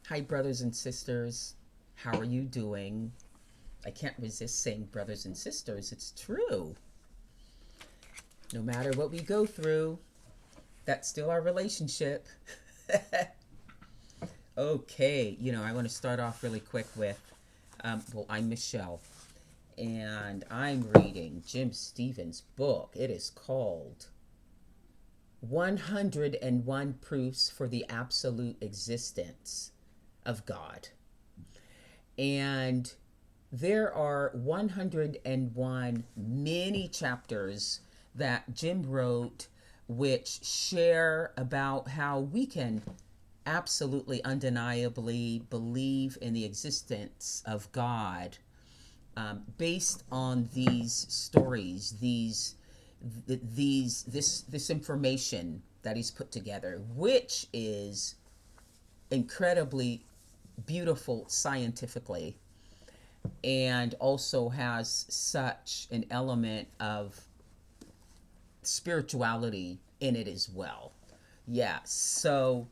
Hi, brothers and sisters. How are you doing? I can't resist saying brothers and sisters. It's true. No matter what we go through, that's still our relationship. Okay, I want to start off really quick with I'm Michelle, and I'm reading Jim Stevens' book. It is called 101 Proofs for the Absolute Existence of God. And there are 101 mini chapters that Jim wrote which share about how we can absolutely undeniably believe in the existence of God, based on these stories, this information that he's put together, which is incredibly beautiful scientifically, and also has such an element of spirituality in it as well. Yeah, so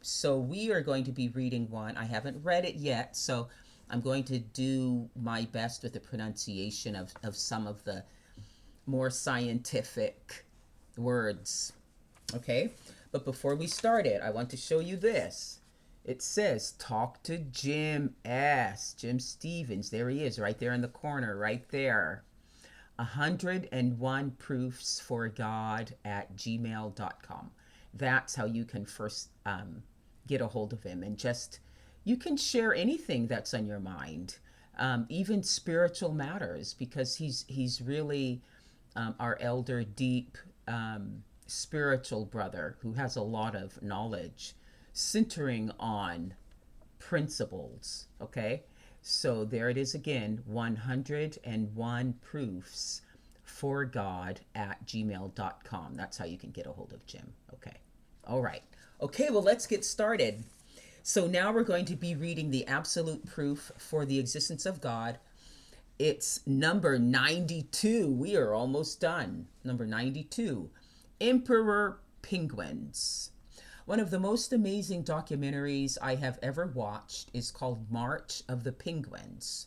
we are going to be reading one. I haven't read it yet, so I'm going to do my best with the pronunciation of some of the more scientific words. Okay? But before we start it, I want to show you this. It says, talk to Jim S. Jim Stevens. There he is, right there in the corner, right there. 101 proofs for God at gmail.com. That's how you can first get a hold of him. And just, you can share anything that's on your mind, even spiritual matters, because he's really our elder, deep spiritual brother who has a lot of knowledge centering on principles. Okay, so there it is again, 101 proofs for God at gmail.com. That's how you can get a hold of Jim. Okay, all right. Okay, well, let's get started. So now we're going to be reading the absolute proof for the existence of God. It's number 92. We are almost done. Number 92, Emperor Penguins. One of the most amazing documentaries I have ever watched is called March of the Penguins.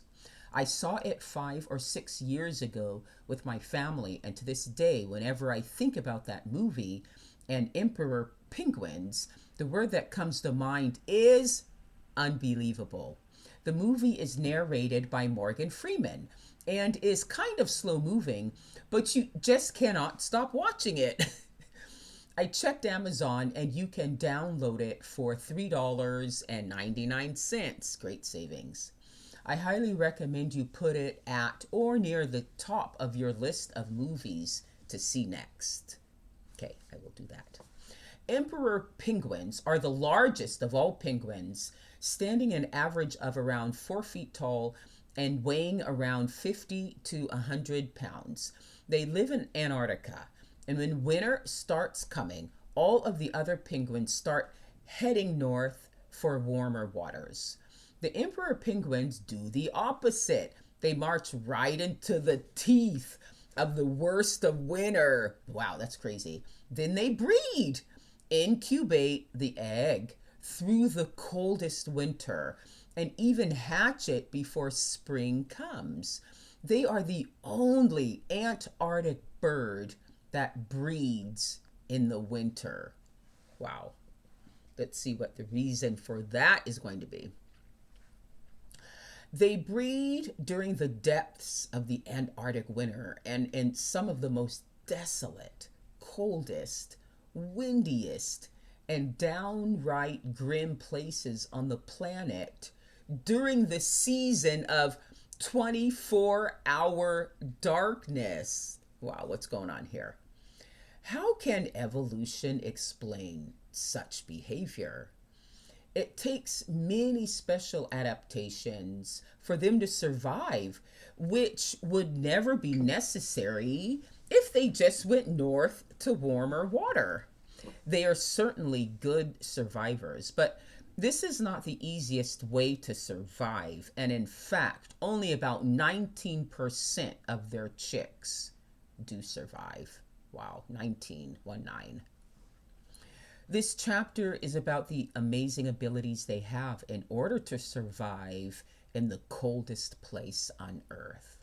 I saw it 5 or 6 years ago with my family, and to this day, whenever I think about that movie and Emperor Penguins, the word that comes to mind is unbelievable. The movie is narrated by Morgan Freeman and is kind of slow moving, but you just cannot stop watching it. I checked Amazon and you can download it for $3.99. Great savings. I highly recommend you put it at or near the top of your list of movies to see next. Okay, I will do that. Emperor penguins are the largest of all penguins, standing an average of around 4 feet tall and weighing around 50 to 100 pounds. They live in Antarctica, and when winter starts coming, all of the other penguins start heading north for warmer waters. The emperor penguins do the opposite. They march right into the teeth of the worst of winter. Wow, that's crazy. Then they breed, incubate the egg through the coldest winter, and even hatch it before spring comes. They are the only Antarctic bird that breeds in the winter. Wow. Let's see what the reason for that is going to be. They breed during the depths of the Antarctic winter and in some of the most desolate, coldest, windiest, and downright grim places on the planet during the season of 24-hour darkness. Wow, what's going on here? How can evolution explain such behavior? It takes many special adaptations for them to survive, which would never be necessary if they just went north to warmer water. They are certainly good survivors, but this is not the easiest way to survive, and in fact, only about 19% of their chicks do survive. Wow, 19, 1 9. This chapter is about the amazing abilities they have in order to survive in the coldest place on Earth.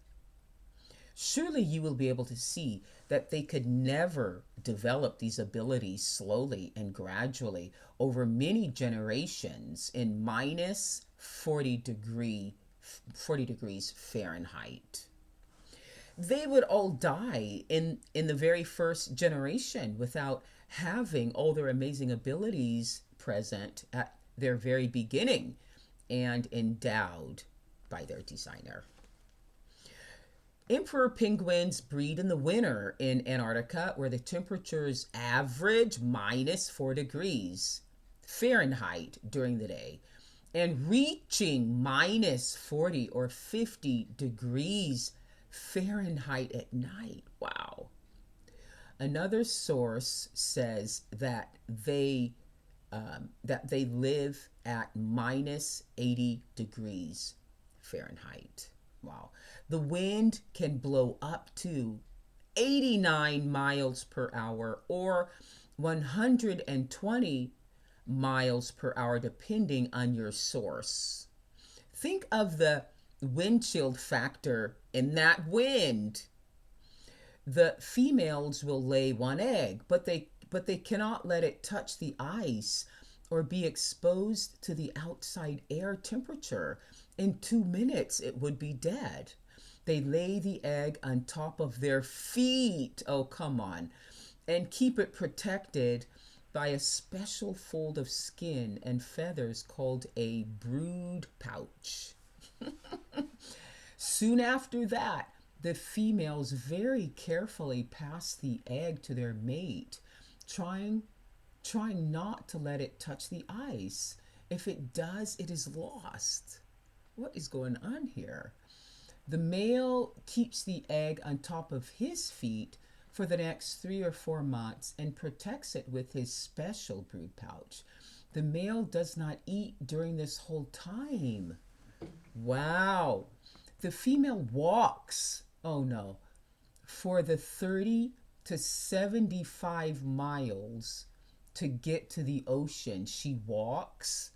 Surely you will be able to see that they could never develop these abilities slowly and gradually over many generations in minus 40 degrees Fahrenheit. They would all die in the very first generation without having all their amazing abilities present at their very beginning and endowed by their designer. Emperor penguins breed in the winter in Antarctica, where the temperatures average minus 4 degrees Fahrenheit during the day and reaching minus 40 or 50 degrees Fahrenheit at night. Wow. Another source says that they live at minus 80 degrees Fahrenheit. Wow. The wind can blow up to 89 miles per hour or 120 miles per hour, depending on your source. Think of the wind chill factor in that wind. The females will lay one egg, but they cannot let it touch the ice or be exposed to the outside air temperature. In 2 minutes, it would be dead. They lay the egg on top of their feet, oh come on, and keep it protected by a special fold of skin and feathers called a brood pouch. Soon after that, the females very carefully pass the egg to their mate, trying not to let it touch the ice. If it does, it is lost. What is going on here? The male keeps the egg on top of his feet for the next 3 or 4 months and protects it with his special brood pouch. The male does not eat during this whole time. Wow. The female walks, oh no, for the 30 to 75 miles to get to the ocean. She walks.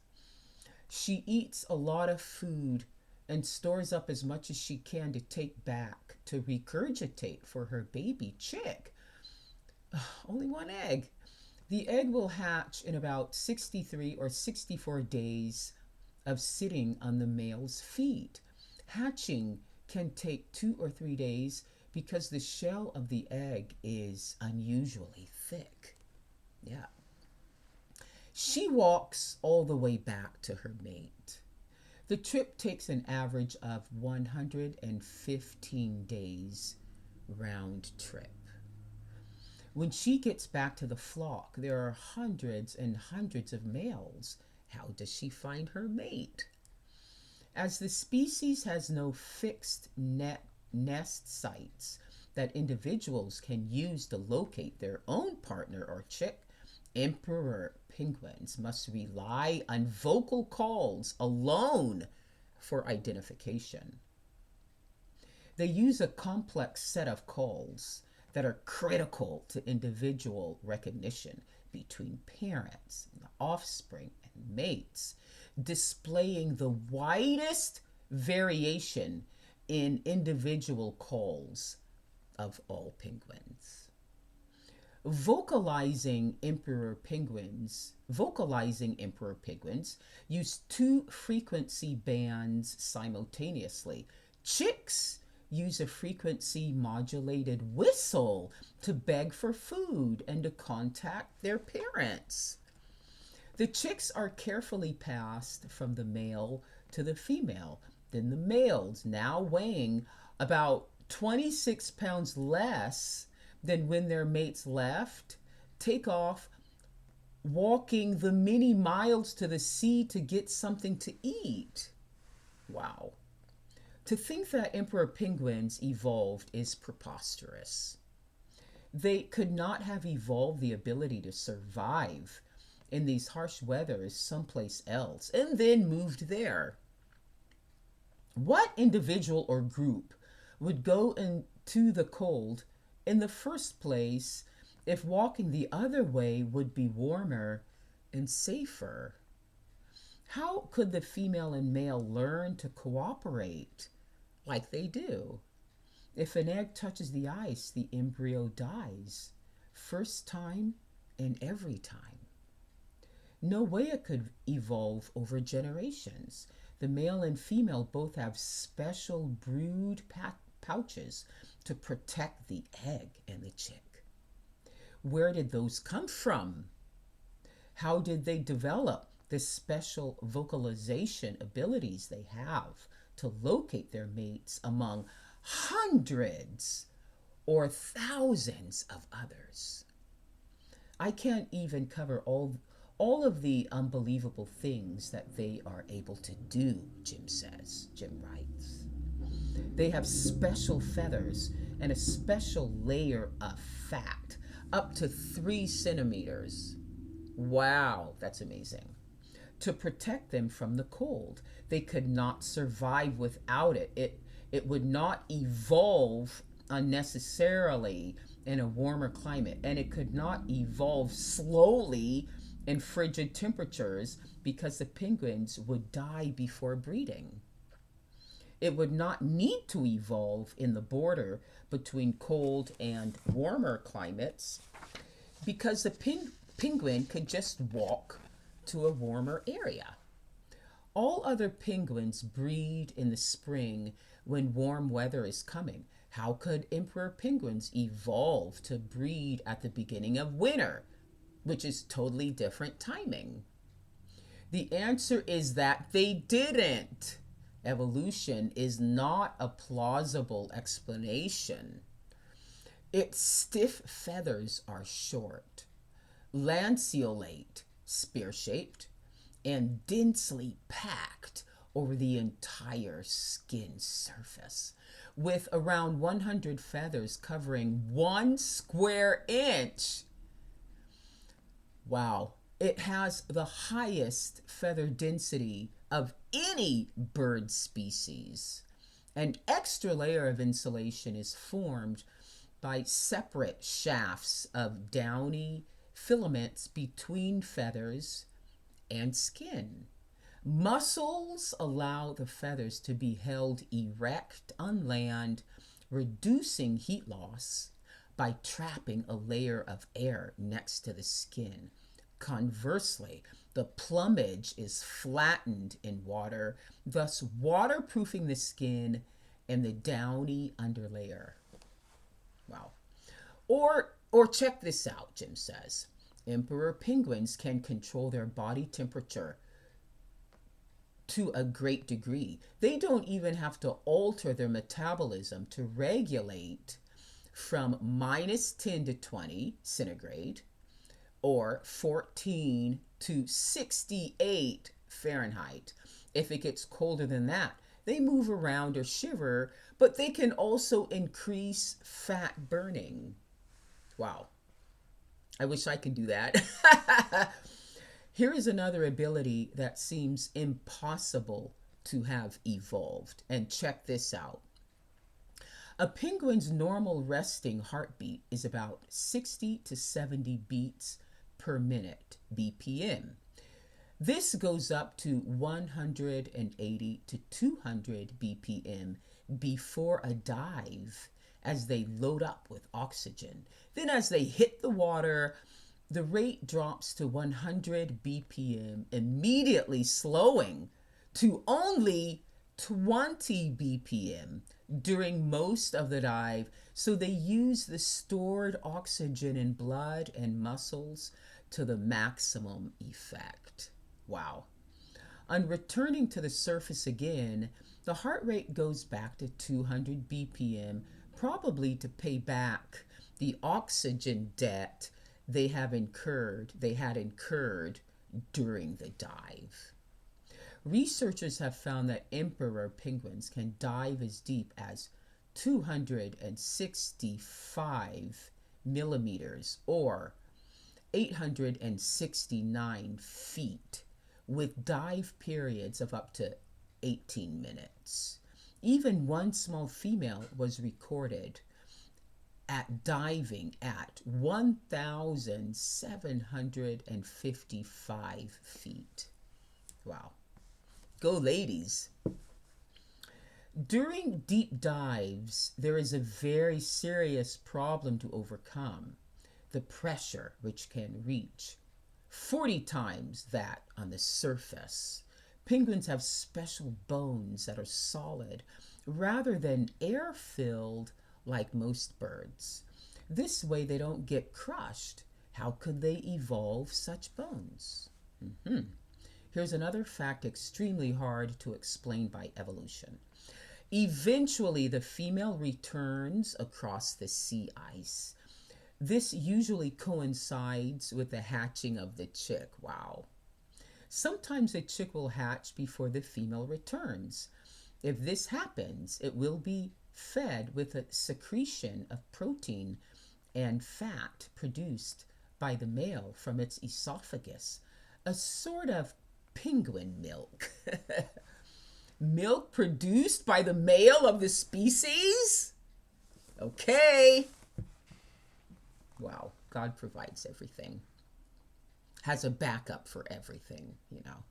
She eats a lot of food and stores up as much as she can to take back to regurgitate for her baby chick. Only one egg. The egg will hatch in about 63 or 64 days of sitting on the male's feet. Hatching can take 2 or 3 days because the shell of the egg is unusually thick. Yeah. She walks all the way back to her mate. The trip takes an average of 115 days round trip. When she gets back to the flock, there are hundreds and hundreds of males. How does she find her mate? As the species has no fixed nest sites that individuals can use to locate their own partner or chick, emperor penguins must rely on vocal calls alone for identification. They use a complex set of calls that are critical to individual recognition between parents, and the offspring, and mates, displaying the widest variation in individual calls of all penguins. Vocalizing emperor penguins use 2 frequency bands simultaneously. Chicks use a frequency modulated whistle to beg for food and to contact their parents. The chicks are carefully passed from the male to the female. Then the males, now weighing about 26 pounds less than when their mates left, take off walking the many miles to the sea to get something to eat. Wow. To think that emperor penguins evolved is preposterous. They could not have evolved the ability to survive in these harsh weathers someplace else and then moved there. What individual or group would go into the cold in the first place if walking the other way would be warmer and safer? How could the female and male learn to cooperate like they do? If an egg touches the ice, the embryo dies. First time and every time. No way it could evolve over generations. The male and female both have special brood pouches to protect the egg and the chick. Where did those come from? How did they develop the special vocalization abilities they have to locate their mates among hundreds or thousands of others? I can't even cover all of the unbelievable things that they are able to do, Jim says. Jim writes. They have special feathers and a special layer of fat, up to 3 centimeters. Wow, that's amazing. To protect them from the cold. They could not survive without it. It would not evolve unnecessarily in a warmer climate, and it could not evolve slowly in frigid temperatures because the penguins would die before breeding. It would not need to evolve in the border between cold and warmer climates because the penguin could just walk to a warmer area. All other penguins breed in the spring when warm weather is coming. How could emperor penguins evolve to breed at the beginning of winter, which is totally different timing? The answer is that they didn't. Evolution is not a plausible explanation. Its stiff feathers are short, lanceolate, spear-shaped, and densely packed over the entire skin surface, with around 100 feathers covering 1 square inch. Wow. It has the highest feather density of any bird species. An extra layer of insulation is formed by separate shafts of downy filaments between feathers and skin. Muscles allow the feathers to be held erect on land, reducing heat loss by trapping a layer of air next to the skin. Conversely, the plumage is flattened in water, thus waterproofing the skin and the downy underlayer. Wow. Or check this out, Jim says. Emperor penguins can control their body temperature to a great degree. They don't even have to alter their metabolism to regulate from minus 10 to 20 centigrade or 14 to 68 Fahrenheit. If it gets colder than that, they move around or shiver, but they can also increase fat burning. Wow. I wish I could do that. Here is another ability that seems impossible to have evolved. And check this out. A penguin's normal resting heartbeat is about 60 to 70 beats per minute, BPM. This goes up to 180 to 200 BPM before a dive as they load up with oxygen. Then as they hit the water, the rate drops to 100 BPM, immediately slowing to only 20 BPM during most of the dive. So they use the stored oxygen in blood and muscles to the maximum effect. Wow. On returning to the surface again, the heart rate goes back to 200 BPM, probably to pay back the oxygen debt they had incurred during the dive. Researchers have found that emperor penguins can dive as deep as 265 millimeters or 869 feet, with dive periods of up to 18 minutes. Even one small female was recorded at diving at 1,755 feet. Wow. Go ladies. During deep dives, there is a very serious problem to overcome. The pressure, which can reach 40 times that on the surface. Penguins have special bones that are solid rather than air-filled like most birds. This way they don't get crushed. How could they evolve such bones? Here's another fact extremely hard to explain by evolution. Eventually, the female returns across the sea ice. This usually coincides with the hatching of the chick. Wow. Sometimes the chick will hatch before the female returns. If this happens, it will be fed with a secretion of protein and fat produced by the male from its esophagus, a sort of penguin milk. Milk produced by the male of the species? Okay. Wow, God provides everything. Has a backup for everything, you know.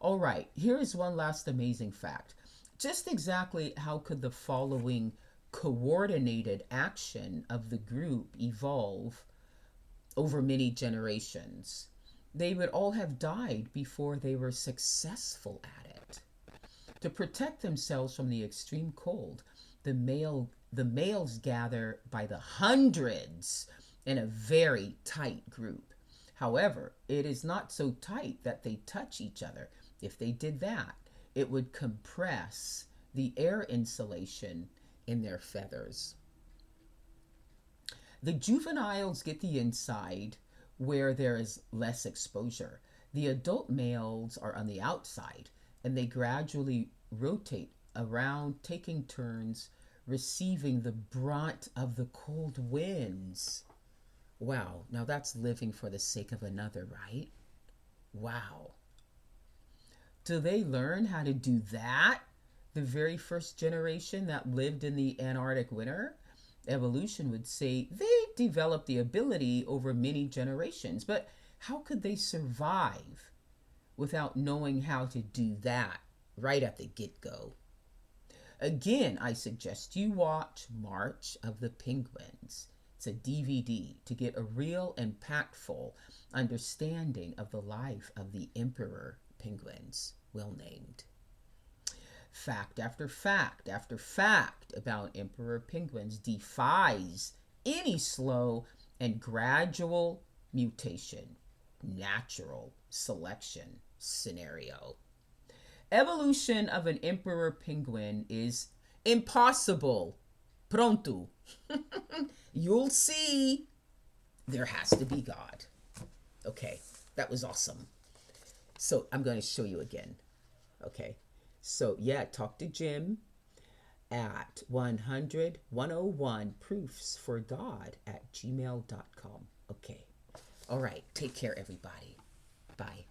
All right, here is one last amazing fact. Just exactly how could the following coordinated action of the group evolve over many generations? They would all have died before they were successful at it. To protect themselves from the extreme cold, the males gather by the hundreds in a very tight group. However, it is not so tight that they touch each other. If they did that, it would compress the air insulation in their feathers. The juveniles get the inside where there is less exposure. The adult males are on the outside, and they gradually rotate around, taking turns, receiving the brunt of the cold winds. Wow, now that's living for the sake of another, right? Wow. Do they learn how to do that? The very first generation that lived in the Antarctic winter? Evolution would say they developed the ability over many generations, but how could they survive without knowing how to do that right at the get-go? Again, I suggest you watch March of the Penguins. It's a DVD to get a real impactful understanding of the life of the emperor penguins, well named. Fact after fact after fact about emperor penguins defies any slow and gradual mutation, natural selection scenario. Evolution of an emperor penguin is impossible. Pronto. You'll see. There has to be God. Okay, that was awesome. So I'm going to show you again. Okay, so yeah, talk to Jim at 100-101-proofs-for-God@gmail.com. Okay, all right, take care, everybody. Bye.